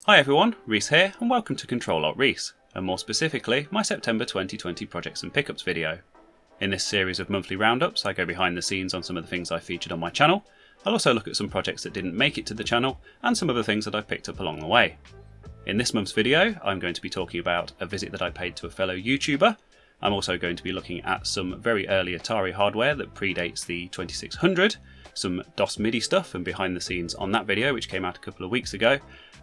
Hi everyone, Reese here, and welcome to ctrl-alt-rees, and more specifically, my September 2020 projects and pickups video. In this series of monthly roundups, I go behind the scenes on some of the things I featured on my channel. I'll also look at some projects that didn't make it to the channel, and some other things that I've picked up along the way. In this month's video, I'm going to be talking about a visit that I paid to a fellow YouTuber. I'm also going to be looking at some very early Atari hardware that predates the 2600, some DOS MIDI stuff and behind the scenes on that video which came out a couple of weeks ago,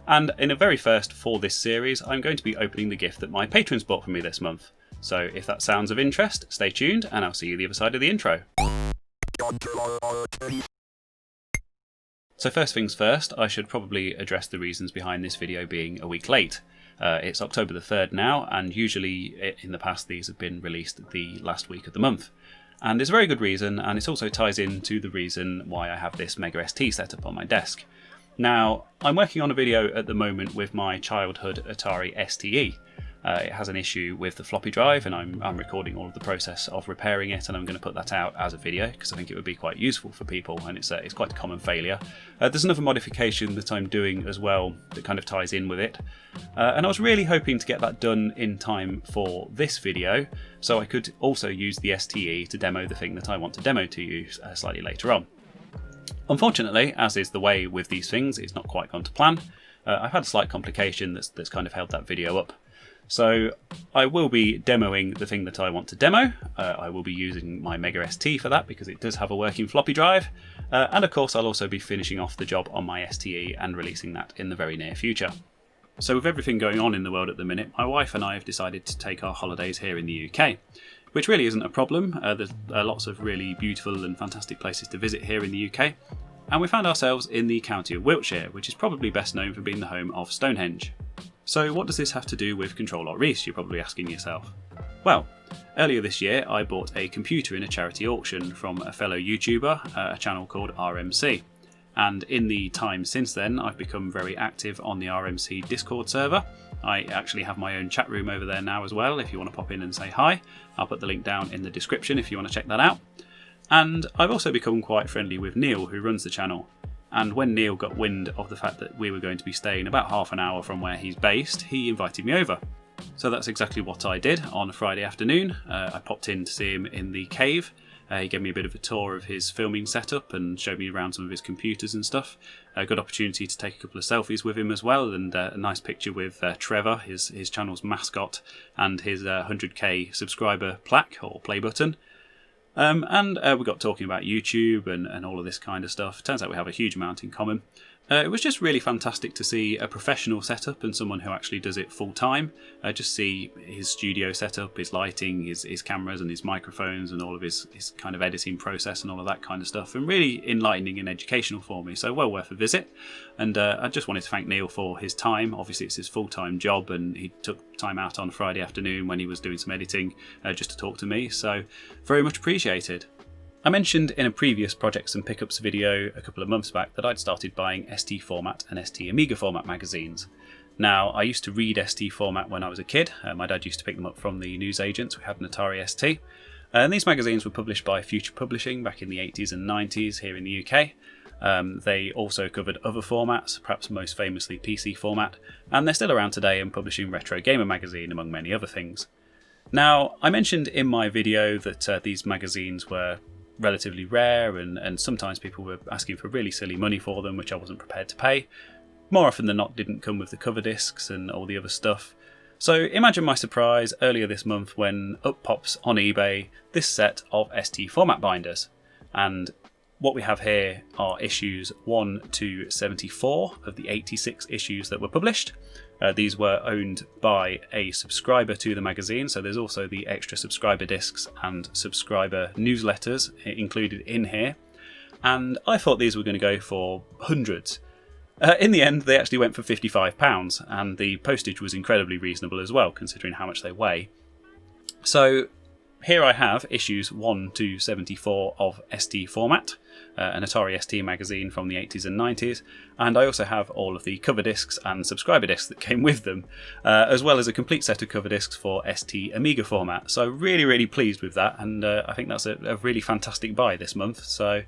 and in a very first for this series I'm going to be opening the gift that my patrons bought for me this month. So if that sounds of interest, stay tuned and I'll see you the other side of the intro. So first things first, I should probably address the reasons behind this video being a week late. It's October the 3rd now, and usually in the past these have been released the last week of the month. And there's a very good reason, and it also ties into the reason why I have this Mega ST set up on my desk. Now, I'm working on a video at the moment with my childhood Atari STE. It has an issue with the floppy drive, and I'm recording all of the process of repairing it, and I'm going to put that out as a video because I think it would be quite useful for people, and it's quite a common failure. There's another modification that I'm doing as well that kind of ties in with it, and I was really hoping to get that done in time for this video, so I could also use the STE to demo the thing that I want to demo to you slightly later on. Unfortunately, as is the way with these things, it's not quite gone to plan. I've had a slight complication that's kind of held that video up. So I will be demoing the thing that I want to demo. I will be using my Mega ST for that because it does have a working floppy drive. And of course I'll also be finishing off the job on my STE and releasing that in the very near future. So with everything going on in the world at the minute, my wife and I have decided to take our holidays here in the UK. Which really isn't a problem. There's lots of really beautiful and fantastic places to visit here in the UK. And we found ourselves in the county of Wiltshire, which is probably best known for being the home of Stonehenge. So what does this have to do with ctrl-alt-rees, you're probably asking yourself? Well, earlier this year I bought a computer in a charity auction from a fellow YouTuber, a channel called RMC. And in the time since then I've become very active on the RMC Discord server. I actually have my own chat room over there now as well if you want to pop in and say hi. I'll put the link down in the description if you want to check that out. And I've also become quite friendly with Neil, who runs the channel. And when Neil got wind of the fact that we were going to be staying about half an hour from where he's based, he invited me over. So that's exactly what I did on a Friday afternoon. I popped in to see him in the cave. He gave me a bit of a tour of his filming setup and showed me around some of his computers and stuff. A good opportunity to take a couple of selfies with him as well, and a nice picture with Trevor, his channel's mascot, and his 100k subscriber plaque or play button. And we got talking about YouTube and all of this kind of stuff. Turns out we have a huge amount in common. It was just really fantastic to see a professional setup and someone who actually does it full time. Just see his studio setup, his lighting, his cameras and his microphones and all of his kind of editing process and all of that kind of stuff. And really enlightening and educational for me, so well worth a visit. And I just wanted to thank Neil for his time. Obviously it's his full-time job and he took time out on Friday afternoon when he was doing some editing just to talk to me, so very much appreciated. I mentioned in a previous projects and pickups video a couple of months back that I'd started buying ST format and ST Amiga format magazines. Now, I used to read ST format when I was a kid. My dad used to pick them up from the newsagents. We had an Atari ST. And these magazines were published by Future Publishing back in the 80s and 90s here in the UK. They also covered other formats, perhaps most famously PC format, and they're still around today and publishing Retro Gamer magazine among many other things. Now, I mentioned in my video that these magazines were relatively rare and sometimes people were asking for really silly money for them, which I wasn't prepared to pay. More often than not didn't come with the cover discs and all the other stuff. So imagine my surprise earlier this month when up pops on eBay this set of ST format binders. And what we have here are issues 1 to 74 of the 86 issues that were published. These were owned by a subscriber to the magazine, so there's also the extra subscriber discs and subscriber newsletters included in here. And I thought these were going to go for hundreds. In the end, they actually went for £55, and the postage was incredibly reasonable as well, considering how much they weigh. So here I have issues 1 to 74 of ST format, an Atari ST magazine from the 80s and 90s, and I also have all of the cover discs and subscriber discs that came with them, as well as a complete set of cover discs for ST Amiga format. So really pleased with that, and I think that's a really fantastic buy this month. So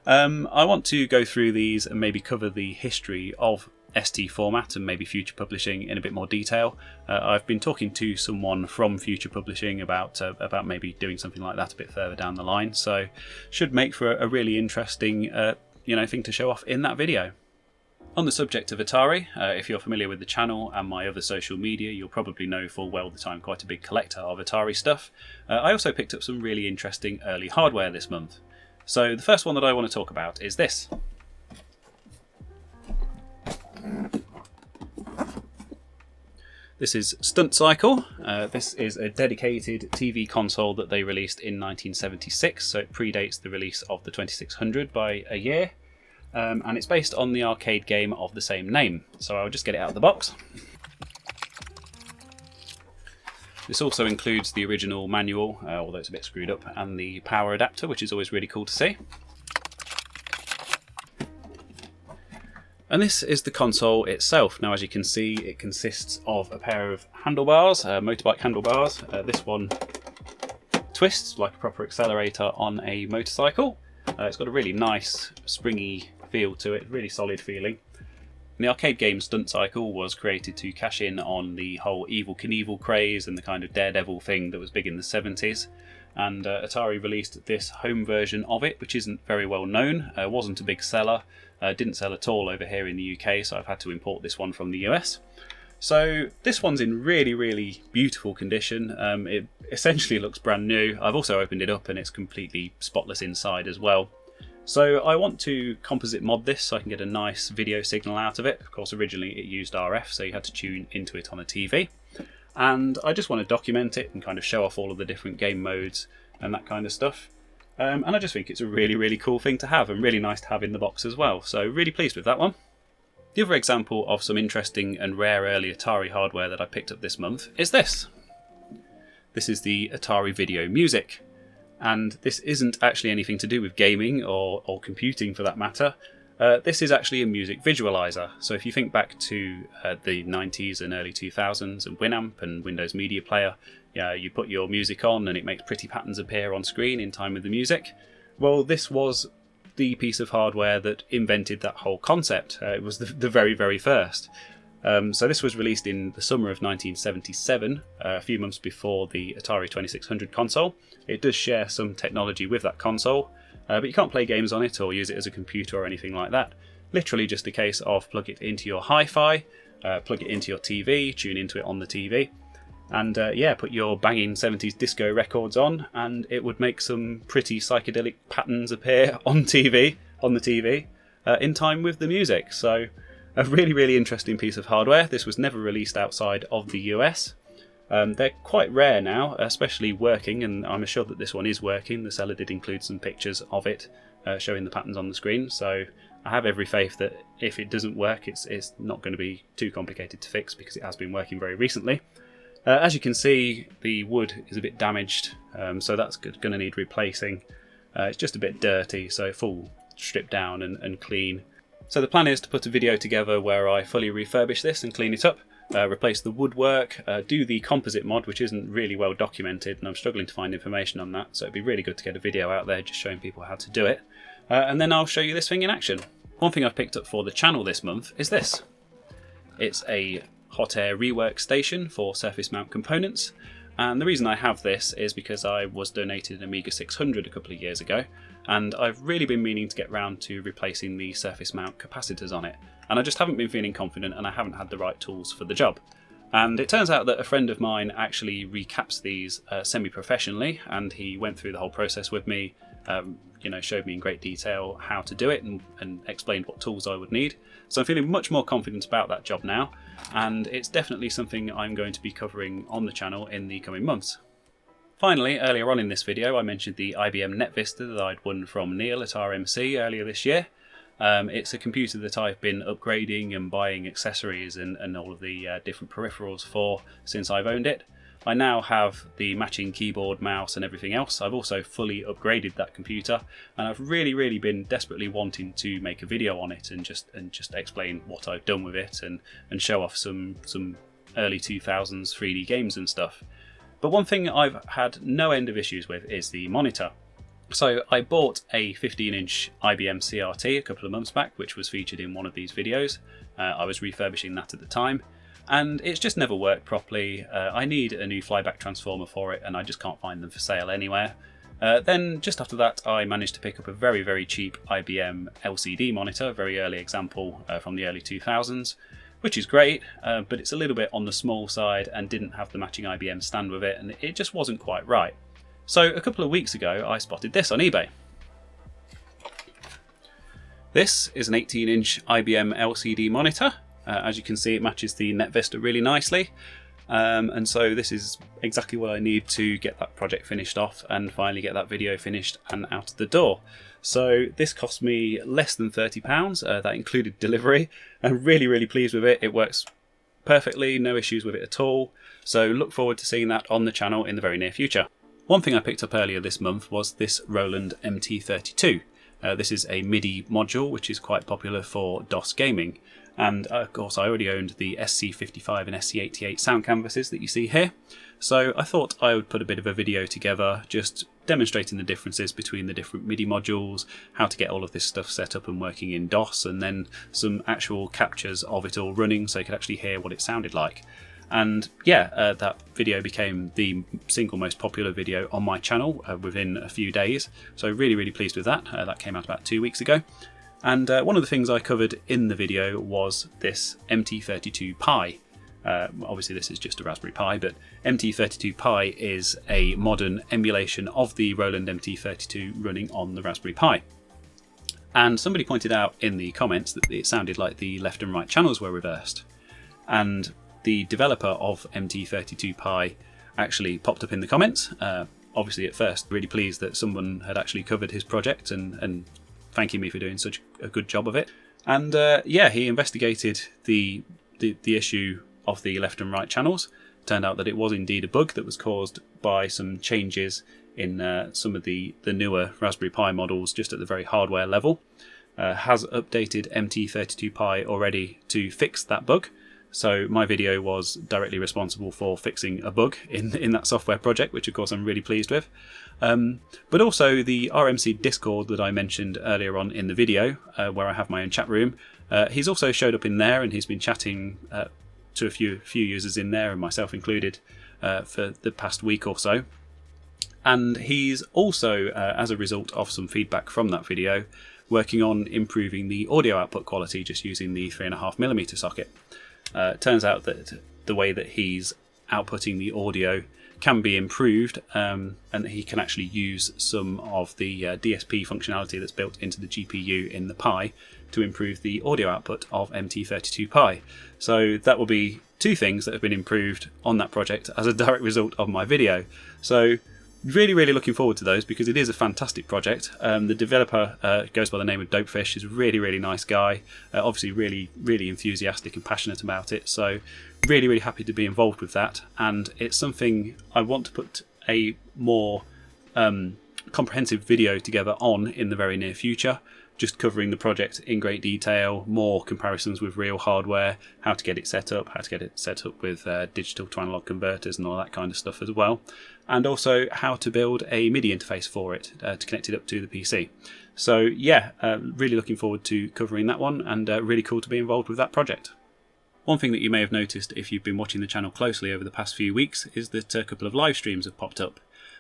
I want to go through these and maybe cover the history of ST format and maybe future publishing in a bit more detail. I've been talking to someone from future publishing about maybe doing something like that a bit further down the line, so should make for a really interesting thing to show off in that video. On the subject of Atari, if you're familiar with the channel and my other social media, you'll probably know full well that I'm quite a big collector of Atari stuff. I also picked up some really interesting early hardware this month. So the first one that I want to talk about is this. This is Stunt Cycle. This is a dedicated TV console that they released in 1976, so it predates the release of the 2600 by a year. And it's based on the arcade game of the same name. So I'll just get it out of the box. This also includes the original manual, although it's a bit screwed up, and the power adapter, which is always really cool to see. And this is the console itself. Now, as you can see, it consists of a pair of handlebars, motorbike handlebars. This one twists like a proper accelerator on a motorcycle. It's got a really nice, springy feel to it, really solid feeling. And the arcade game Stunt Cycle was created to cash in on the whole Evel Knievel craze and the kind of Daredevil thing that was big in the 70s. And Atari released this home version of it, which isn't very well known, wasn't a big seller, didn't sell at all over here in the UK, so I've had to import this one from the US. So this one's in really, really beautiful condition. It essentially looks brand new. I've also opened it up and it's completely spotless inside as well. So I want to composite mod this so I can get a nice video signal out of it. Of course, originally it used RF, so you had to tune into it on a TV. And I just want to document it and kind of show off all of the different game modes and that kind of stuff. And I just think it's a really, really cool thing to have and really nice to have in the box as well. So really pleased with that one. The other example of some interesting and rare early Atari hardware that I picked up this month is this. This is the Atari Video Music. And this isn't actually anything to do with gaming or computing for that matter. This is actually a music visualizer. So if you think back to the 90s and early 2000s and Winamp and Windows Media Player, you put your music on and it makes pretty patterns appear on screen in time with the music. Well, this was the piece of hardware that invented that whole concept. It was the very, very first. So this was released in the summer of 1977, a few months before the Atari 2600 console. It does share some technology with that console, but you can't play games on it or use it as a computer or anything like that. Literally just a case of plug it into your hi-fi, plug it into your TV, tune into it on the TV, and put your banging 70s disco records on, and it would make some pretty psychedelic patterns appear on the TV, in time with the music. So a really, really interesting piece of hardware. This was never released outside of the US. They're quite rare now, especially working, and I'm assured that this one is working. The seller did include some pictures of it showing the patterns on the screen, so I have every faith that if it doesn't work, it's not going to be too complicated to fix because it has been working very recently. As you can see, the wood is a bit damaged, so that's going to need replacing. It's just a bit dirty, so full stripped down and clean. So the plan is to put a video together where I fully refurbish this and clean it up, replace the woodwork, do the composite mod, which isn't really well documented and I'm struggling to find information on that, so it'd be really good to get a video out there just showing people how to do it. And then I'll show you this thing in action. One thing I've picked up for the channel this month is this. It's a hot air rework station for surface mount components, and the reason I have this is because I was donated an Amiga 600 a couple of years ago, and I've really been meaning to get round to replacing the surface mount capacitors on it, and I just haven't been feeling confident and I haven't had the right tools for the job. And it turns out that a friend of mine actually recaps these semi-professionally, and he went through the whole process with me, showed me in great detail how to do it and explained what tools I would need. So I'm feeling much more confident about that job now, and it's definitely something I'm going to be covering on the channel in the coming months. Finally, earlier on in this video I mentioned the IBM NetVista that I'd won from Neil at RMC earlier this year. It's a computer that I've been upgrading and buying accessories and all of the different peripherals for since I've owned it. I now have the matching keyboard, mouse and everything else. I've also fully upgraded that computer, and I've really been desperately wanting to make a video on it and just explain what I've done with it and show off some early 2000s 3D games and stuff. But one thing I've had no end of issues with is the monitor. So I bought a 15-inch IBM CRT a couple of months back, which was featured in one of these videos. I was refurbishing that at the time, and it's just never worked properly. I need a new flyback transformer for it, and I just can't find them for sale anywhere. Then just after that, I managed to pick up a very, very cheap IBM LCD monitor, very early example from the early 2000s, which is great, but it's a little bit on the small side and didn't have the matching IBM stand with it, and it just wasn't quite right. So a couple of weeks ago, I spotted this on eBay. This is an 18-inch IBM LCD monitor. As you can see, it matches the NetVista really nicely. And so this is exactly what I need to get that project finished off and finally get that video finished and out the door. So this cost me less than £30. That included delivery. I'm really, really pleased with it. It works perfectly, no issues with it at all. So look forward to seeing that on the channel in the very near future. One thing I picked up earlier this month was this Roland MT32. This is a MIDI module which is quite popular for DOS gaming. And of course I already owned the SC55 and SC88 sound canvases that you see here. So I thought I would put a bit of a video together just demonstrating the differences between the different MIDI modules, how to get all of this stuff set up and working in DOS, and then some actual captures of it all running so you could actually hear what it sounded like. And yeah, that video became the single most popular video on my channel within a few days. So really, really pleased with that. That came out about 2 weeks ago. And one of the things I covered in the video was this MT32 Pi. Obviously this is just a Raspberry Pi, but MT32 Pi is a modern emulation of the Roland MT32 running on the Raspberry Pi. And somebody pointed out in the comments that it sounded like the left and right channels were reversed. And the developer of MT32 Pi actually popped up in the comments. Obviously at first really pleased that someone had actually covered his project and thanking me for doing such a good job of it. And yeah, he investigated the issue of the left and right channels. Turned out that it was indeed a bug that was caused by some changes in some of the newer Raspberry Pi models just at the very hardware level. Has updated MT32 Pi already to fix that bug. So my video was directly responsible for fixing a bug in that software project, which of course I'm really pleased with. But also the RMC Discord that I mentioned earlier on in the video, where I have my own chat room. He's also showed up in there, and he's been chatting to a few users in there, and myself included, for the past week or so. And he's also, as a result of some feedback from that video, working on improving the audio output quality just using the 3.5mm socket. Turns out that the way that he's outputting the audio can be improved, and that he can actually use some of the DSP functionality that's built into the GPU in the Pi to improve the audio output of MT32 Pi. So that will be two things that have been improved on that project as a direct result of my video. So really, really looking forward to those because it is a fantastic project. The developer goes by the name of Dopefish. He's a really, really nice guy. Obviously really, really enthusiastic and passionate about it. So really, really happy to be involved with that. And it's something I want to put a more comprehensive video together on in the very near future. Just covering the project in great detail, more comparisons with real hardware, how to get it set up, with digital to analog converters and all that kind of stuff as well. And also how to build a MIDI interface for it to connect it up to the PC. So yeah, really looking forward to covering that one, and really cool to be involved with that project. One thing that you may have noticed if you've been watching the channel closely over the past few weeks is that a couple of live streams have popped up.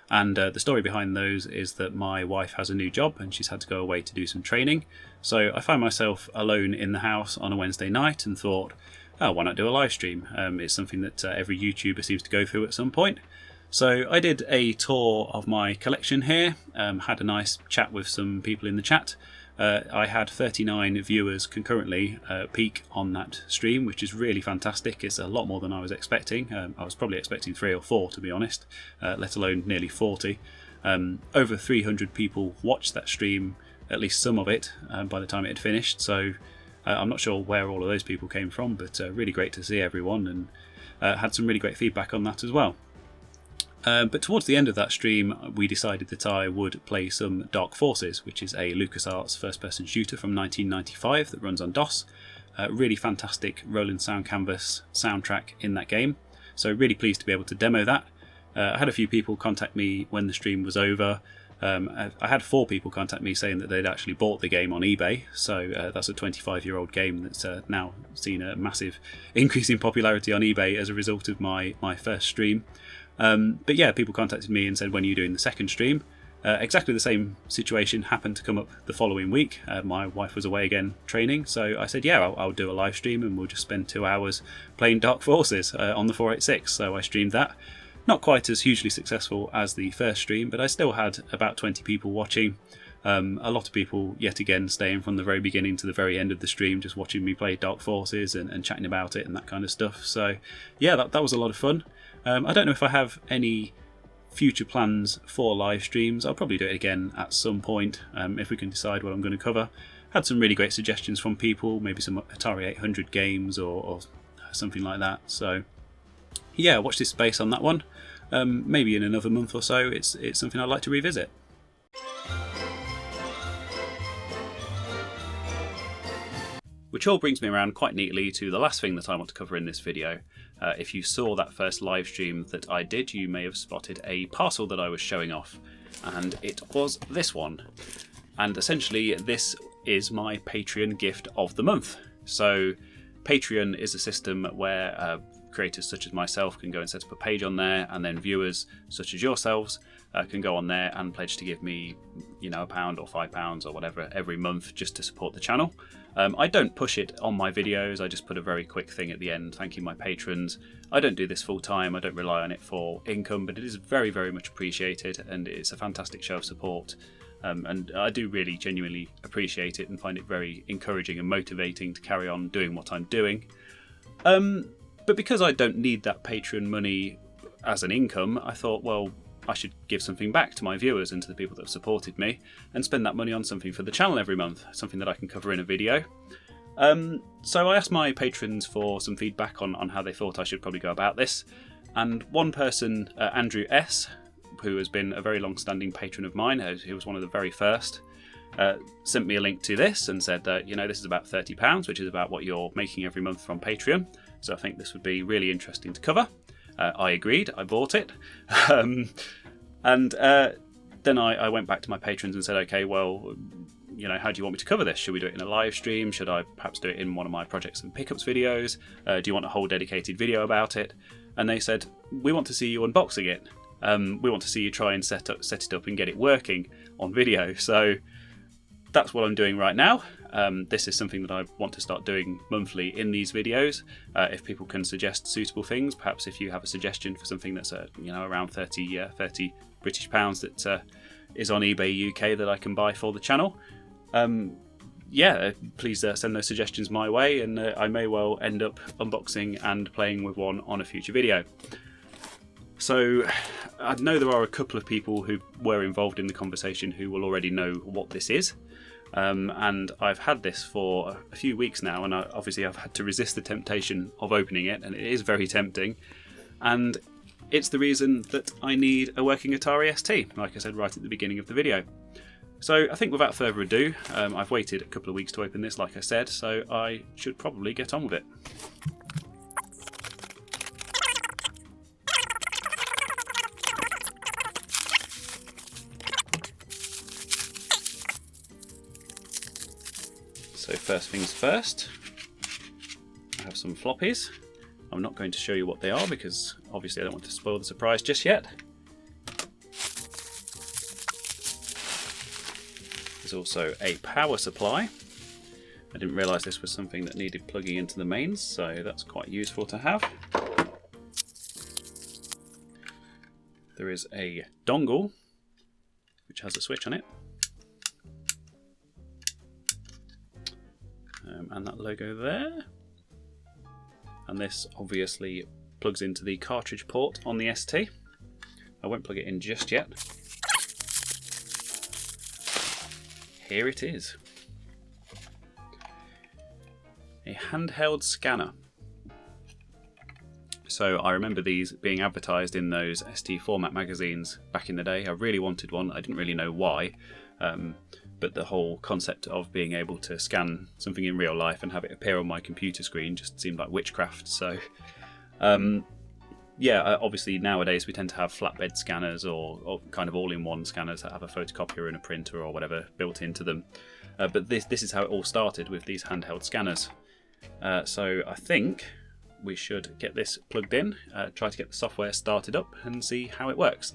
And the story behind those is that my wife has a new job and she's had to go away to do some training. So I found myself alone in the house on a Wednesday night and thought, oh, why not do a live stream? It's something that every YouTuber seems to go through at some point. So I did a tour of my collection here, had a nice chat with some people in the chat. I had 39 viewers concurrently peak on that stream, which is really fantastic. It's a lot more than I was expecting. I was probably expecting 3 or 4 to be honest, let alone nearly 40. Over 300 people watched that stream, at least some of it, by the time it had finished. So I'm not sure where all of those people came from, but really great to see everyone, and had some really great feedback on that as well. But towards the end of that stream, we decided that I would play some Dark Forces, which is a LucasArts first-person shooter from 1995 that runs on DOS. Really fantastic Roland Sound Canvas soundtrack in that game. So really pleased to be able to demo that. I had a few people contact me when the stream was over, I had 4 people contact me saying that they'd actually bought the game on eBay, so that's a 25-year-old game that's now seen a massive increase in popularity on eBay as a result of my first stream. But yeah, people contacted me and said, when are you doing the second stream? Exactly the same situation happened to come up the following week. My wife was away again training, so I said, yeah, I'll do a live stream and we'll just spend 2 hours playing Dark Forces on the 486. So I streamed that. Not quite as hugely successful as the first stream, but I still had about 20 people watching. A lot of people, yet again, staying from the very beginning to the very end of the stream, just watching me play Dark Forces and chatting about it and that kind of stuff. So yeah, that was a lot of fun. I don't know if I have any future plans for live streams. I'll probably do it again at some point if we can decide what I'm going to cover. Had some really great suggestions from people, maybe some Atari 800 games or something like that. So yeah, watch this space on that one. Maybe in another month or so, it's something I'd like to revisit. Which all brings me around quite neatly to the last thing that I want to cover in this video. If you saw that first live stream that I did, you may have spotted a parcel that I was showing off, and it was this one. And essentially this is my Patreon gift of the month. So Patreon is a system where creators such as myself can go and set up a page on there, and then viewers such as yourselves can go on there and pledge to give me, you know, £1 or £5 or whatever every month just to support the channel. I don't push it on my videos, I just put a very quick thing at the end thanking my patrons. I don't do this full time, I don't rely on it for income, but it is very, very much appreciated, and it's a fantastic show of support. And I do really genuinely appreciate it and find it very encouraging and motivating to carry on doing what I'm doing. But because I don't need that Patreon money as an income, I thought, well, I should give something back to my viewers and to the people that have supported me and spend that money on something for the channel every month, something that I can cover in a video. So I asked my patrons for some feedback on how they thought I should probably go about this. And one person, Andrew S., who has been a very long-standing patron of mine, he was one of the very first, sent me a link to this and said that, you know, this is about £30, which is about what you're making every month from Patreon. So I think this would be really interesting to cover. I agreed, I bought it. And then I went back to my patrons and said, okay, well, you know, how do you want me to cover this? Should we do it in a live stream? Should I perhaps do it in one of my projects and pickups videos? Do you want a whole dedicated video about it? And they said, we want to see you unboxing it. We want to see you try and set it up and get it working on video. So that's what I'm doing right now. This is something that I want to start doing monthly in these videos. If people can suggest suitable things, perhaps if you have a suggestion for something that's you know, around 30 British pounds that is on eBay UK that I can buy for the channel, yeah, please send those suggestions my way, and I may well end up unboxing and playing with one on a future video. So I know there are a couple of people who were involved in the conversation who will already know what this is. And I've had this for a few weeks now, and obviously I've had to resist the temptation of opening it, and it is very tempting. And it's the reason that I need a working Atari ST, like I said right at the beginning of the video. So I think without further ado, I've waited a couple of weeks to open this, like I said, so I should probably get on with it. So first things first, I have some floppies. I'm not going to show you what they are because obviously I don't want to spoil the surprise just yet. There's also a power supply. I didn't realise this was something that needed plugging into the mains, so that's quite useful to have. There is a dongle which has a switch on it. And that logo there. And this obviously plugs into the cartridge port on the ST. I won't plug it in just yet. Here it is. A handheld scanner. So I remember these being advertised in those ST format magazines back in the day. I really wanted one. I didn't really know why. But the whole concept of being able to scan something in real life and have it appear on my computer screen just seemed like witchcraft. So yeah, obviously nowadays we tend to have flatbed scanners or kind of all-in-one scanners that have a photocopier and a printer or whatever built into them. But this is how it all started, with these handheld scanners. So I think we should get this plugged in, try to get the software started up and see how it works.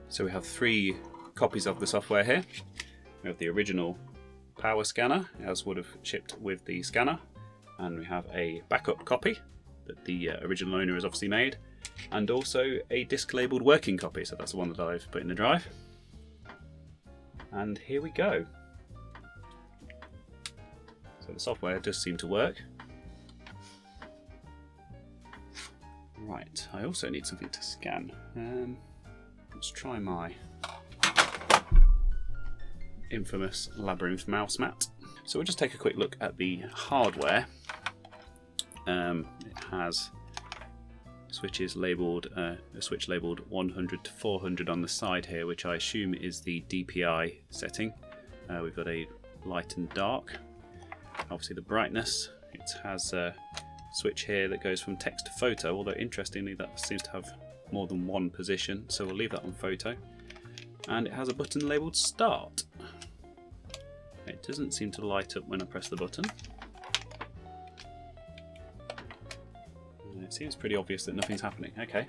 So we have 3 copies of the software here. We have the original power scanner, as would have shipped with the scanner, and we have a backup copy that the original owner has obviously made, and also a disc labelled working copy, so that's the one that I've put in the drive. And here we go. So the software does seem to work. Right, I also need something to scan. Let's try my infamous Labyrinth mouse mat. So we'll just take a quick look at the hardware. It has switches labelled, a switch labelled 100 to 400 on the side here, which I assume is the DPI setting. We've got a light and dark. Obviously the brightness. It has a switch here that goes from text to photo, although interestingly that seems to have more than one position, so we'll leave that on photo. And it has a button labelled start. It doesn't seem to light up when I press the button. It seems pretty obvious that nothing's happening. Okay.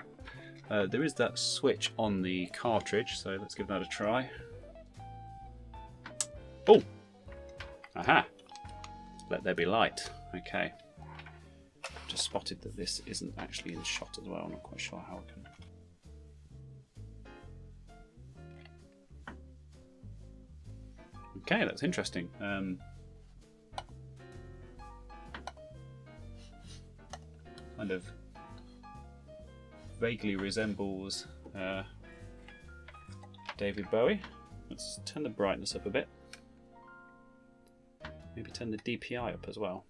There is that switch on the cartridge, so let's give that a try. Oh! Aha! Let there be light. Okay. Just spotted that this isn't actually in shot as well. I'm not quite sure how I can. Okay, that's interesting. Kind of vaguely resembles David Bowie. Let's turn the brightness up a bit. Maybe turn the DPI up as well.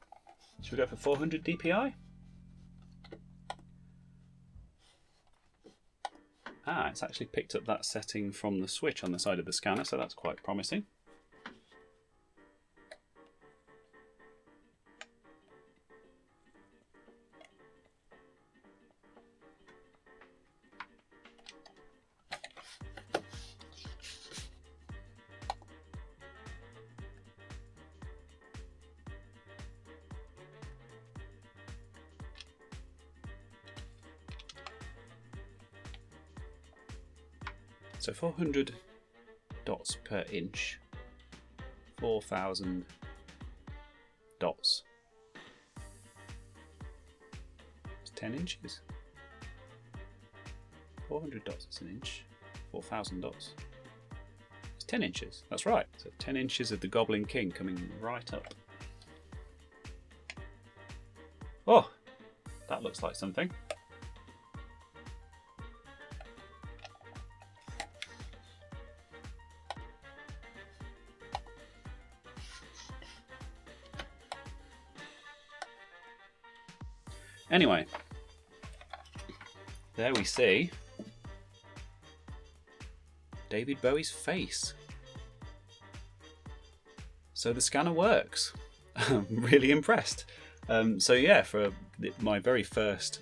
Should we go for 400 DPI? Ah, it's actually picked up that setting from the switch on the side of the scanner, so that's quite promising. So 400 dots per inch, 4,000 dots. It's 10 inches. 400 dots is an inch, 4,000 dots. It's 10 inches, that's right. So 10 inches of the Goblin King coming right up. Oh, that looks like something. Anyway, there we see David Bowie's face. So the scanner works. I'm really impressed. So yeah, for my very first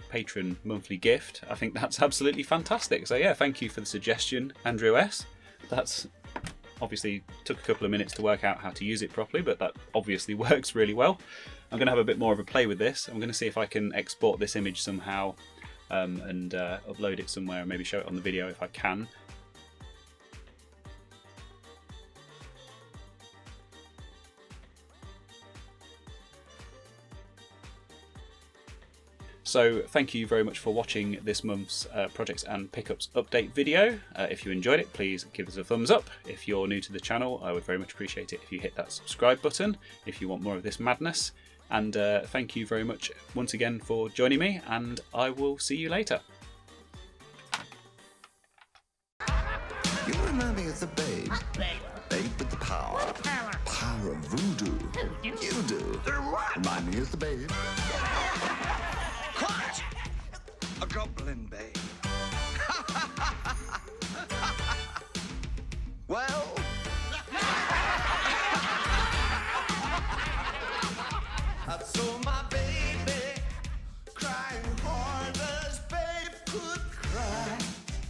Patron monthly gift, I think that's absolutely fantastic. So yeah, thank you for the suggestion, Andrew S. That's obviously took a couple of minutes to work out how to use it properly, but that obviously works really well. I'm going to have a bit more of a play with this. I'm going to see if I can export this image somehow and upload it somewhere, and maybe show it on the video if I can. So thank you very much for watching this month's Projects and Pickups update video. If you enjoyed it, please give us a thumbs up. If you're new to the channel, I would very much appreciate it if you hit that subscribe button if you want more of this madness. And thank you very much once again for joining me, and I will see you later. You remind me of the babe. Babe with the power. Power of voodoo. You do. Remind me of the babe. trying hard as babe could